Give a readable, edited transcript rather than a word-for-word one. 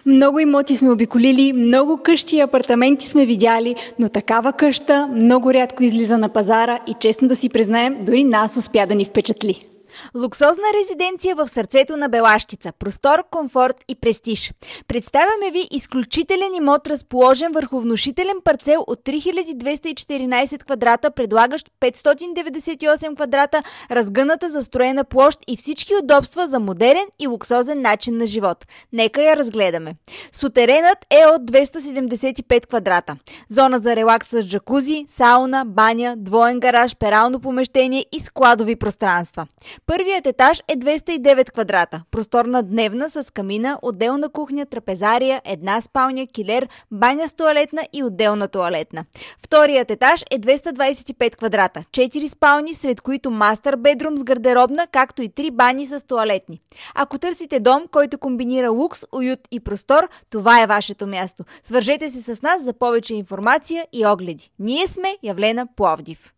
Много имоти сме обиколили, много къщи и апартаменти сме видяли, но такава къща много рядко излиза на пазара и честно да си признаем, дори нас успя да ни впечатли. Луксозна резиденция в сърцето на Белащица. Простор, комфорт и престиж. Представяме ви изключителен имот, разположен върху внушителен парцел от 3214 квадрата, предлагащ 598 квадрата, разгъната застроена площ и всички удобства за модерен и луксозен начин на живот. Нека я разгледаме. Сутеренът е от 275 квадрата. Зона за релакс с джакузи, сауна, баня, двоен гараж, перално помещение и складови пространства. Първият етаж е 209 квадрата. Просторна дневна с камина, отделна кухня, трапезария, една спалня, килер, баня с тоалетна и отделна тоалетна. Вторият етаж е 225 квадрата. 4 спални, сред които мастър бедрум с гардеробна, както и 3 бани с тоалетни. Ако търсите дом, който комбинира лукс, уют и простор, това е вашето място. Свържете се с нас за повече информация и огледи. Ние сме Явлена Пловдив.